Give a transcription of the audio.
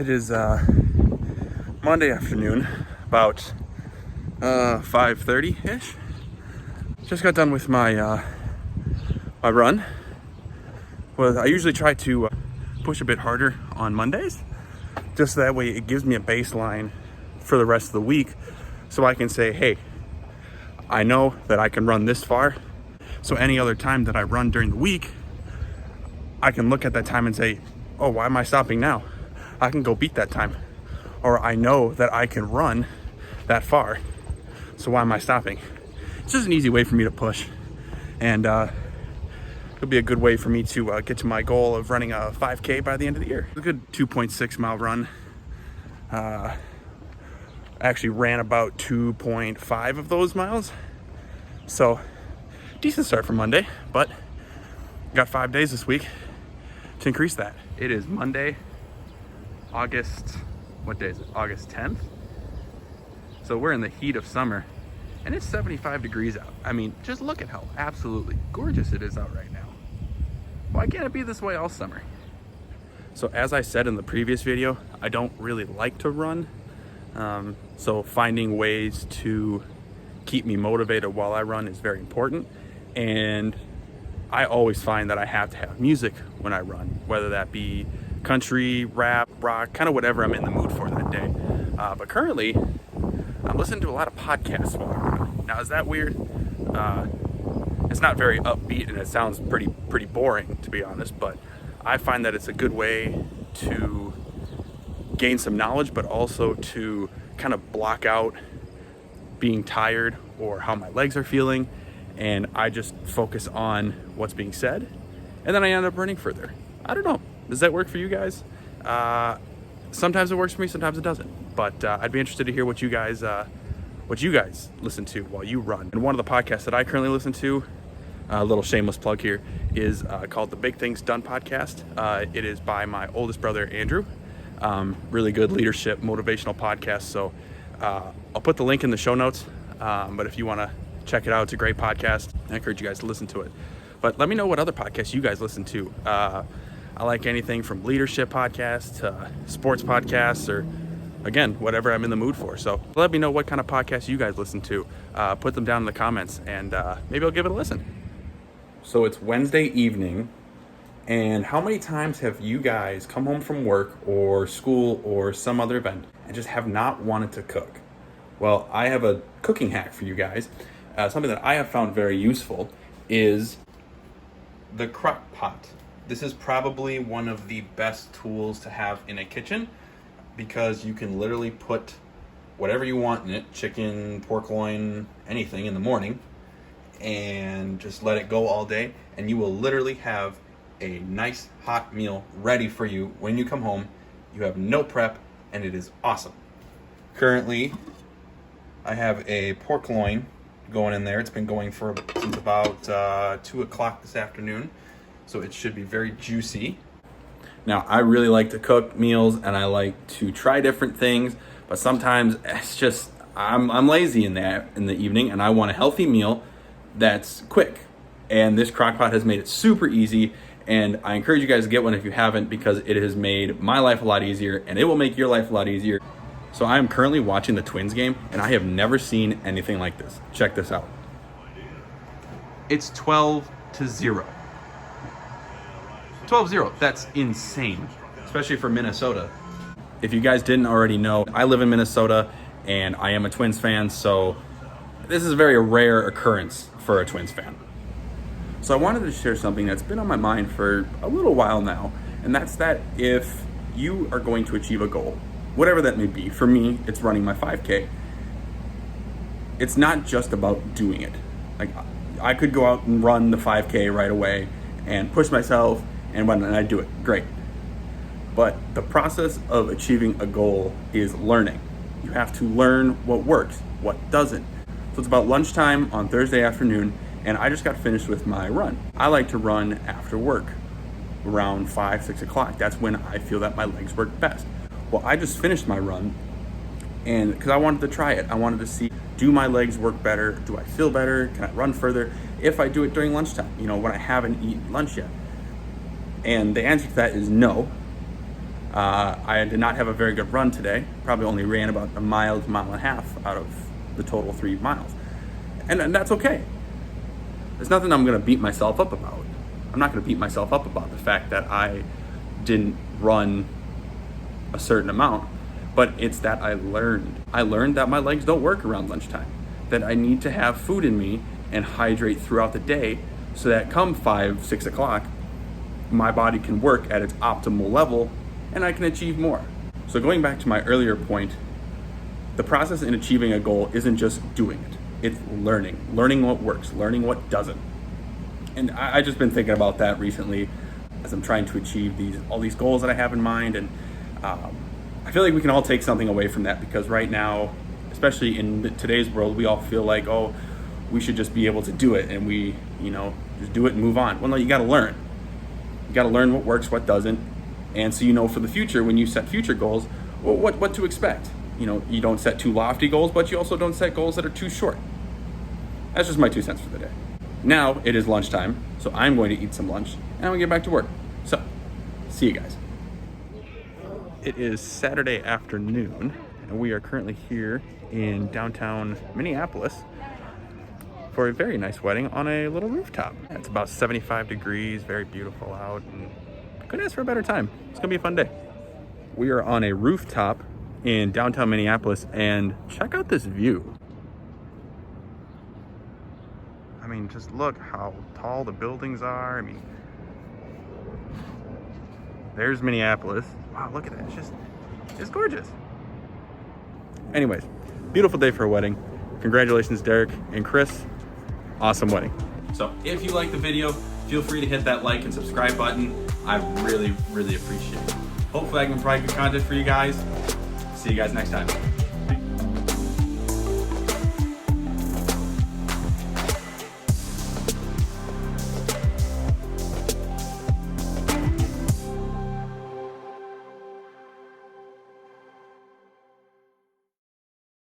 It is Monday afternoon, about 5:30-ish. Just got done with my my run. Well, I usually try to push a bit harder on Mondays, just that way it gives me a baseline for the rest of the week, so I can say, hey, I know that I can run this far, so any other time that I run during the week, I can look at that time and say, oh, why am I stopping now? I can go beat that time. Or I know that I can run that far, so why am I stopping? It's just an easy way for me to push, and it'll be a good way for me to get to my goal of running a 5K by the end of the year. It's a good 2.6 mile run. I actually ran about 2.5 of those miles, so decent start for Monday, but got 5 days this week to increase that. It is Monday, August, what day is it? August 10th. So we're in the heat of summer and it's 75 degrees out. I mean, just look at how absolutely gorgeous it is out right now. Why can't it be this way all summer? So as I said in the previous video, I don't really like to run. So finding ways to keep me motivated while I run is very important. And I always find that I have to have music when I run, whether that be country, rap, rock, kind of whatever I'm in the mood for that day. But currently, I'm listening to a lot of podcasts while I run. Now, is that weird? It's not very upbeat and it sounds pretty boring, to be honest, but I find that it's a good way to gain some knowledge, but also to kind of block out being tired or how my legs are feeling, and I just focus on what's being said, and then I end up running further. I don't know. Does that work for you guys? Sometimes it works for me, sometimes it doesn't. But I'd be interested to hear what you guys listen to while you run. And one of the podcasts that I currently listen to, a little shameless plug here, is called the Big Things Done podcast. It is by my oldest brother, Andrew. Really good leadership, motivational podcast. So I'll put the link in the show notes. But if you want to check it out, it's a great podcast. I encourage you guys to listen to it. But let me know what other podcasts you guys listen to. I like anything from leadership podcasts to sports podcasts, or again, whatever I'm in the mood for. So let me know what kind of podcasts you guys listen to. Put them down in the comments, and maybe I'll give it a listen. So it's Wednesday evening, and how many times have you guys come home from work or school or some other event and just have not wanted to cook? Well, I have a cooking hack for you guys. Something that I have found very useful is the crock pot. This is probably one of the best tools to have in a kitchen, because you can literally put whatever you want in it, chicken, pork loin, anything, in the morning, and just let it go all day, and you will literally have a nice hot meal ready for you when you come home. You have no prep, and it is awesome. Currently, I have a pork loin going in there. It's been going since about 2 o'clock this afternoon. So it should be very juicy. Now, I really like to cook meals and I like to try different things, but sometimes it's just, I'm lazy in the evening and I want a healthy meal that's quick. And this crock pot has made it super easy, and I encourage you guys to get one if you haven't, because it has made my life a lot easier and it will make your life a lot easier. So I am currently watching the Twins game and I have never seen anything like this. Check this out. It's 12-0. 12-0, that's insane, especially for Minnesota. If you guys didn't already know, I live in Minnesota and I am a Twins fan, so this is a very rare occurrence for a Twins fan. So I wanted to share something that's been on my mind for a little while now, and that's that if you are going to achieve a goal, whatever that may be, for me, it's running my 5K, it's not just about doing it. Like, I could go out and run the 5K right away and push myself, and when I do it, great. But the process of achieving a goal is learning. You have to learn what works, what doesn't. So it's about lunchtime on Thursday afternoon, and I just got finished with my run. I like to run after work, around 5-6 o'clock. That's when I feel that my legs work best. Well, I just finished my run, and because I wanted to try it, I wanted to see, do my legs work better? Do I feel better? Can I run further if I do it during lunchtime, when I haven't eaten lunch yet? And the answer to that is no. I did not have a very good run today. Probably only ran about a mile and a half out of the total 3 miles. And that's okay. There's nothing I'm gonna beat myself up about. I'm not gonna beat myself up about the fact that I didn't run a certain amount, but it's that I learned that my legs don't work around lunchtime, that I need to have food in me and hydrate throughout the day so that come 5, 6 o'clock, my body can work at its optimal level and I can achieve more. So going back to my earlier point, the process in achieving a goal isn't just doing it. It's learning what works, learning what doesn't. And I just been thinking about that recently as I'm trying to achieve all these goals that I have in mind. And I feel like we can all take something away from that, because right now, especially in today's world, we all feel like, oh, we should just be able to do it and we, just do it and move on. Well, no, you got to learn. You got to learn what works, what doesn't. And so, for the future, when you set future goals, well, what to expect. You don't set too lofty goals, but you also don't set goals that are too short. That's just my 2 cents for the day. Now it is lunchtime, so I'm going to eat some lunch and I'm gonna get back to work. So, see you guys. It is Saturday afternoon, and we are currently here in downtown Minneapolis for a very nice wedding on a little rooftop. It's about 75 degrees, very beautiful out, and couldn't ask for a better time. It's gonna be a fun day. We are on a rooftop in downtown Minneapolis, and check out this view. I mean, just look how tall the buildings are. I mean, there's Minneapolis. Wow, look at that. It's gorgeous. Anyways, beautiful day for a wedding. Congratulations, Derek and Chris. Awesome wedding. So if you like the video, feel free to hit that like and subscribe button. I really, really appreciate it. Hopefully I can provide good content for you guys. See you guys next time.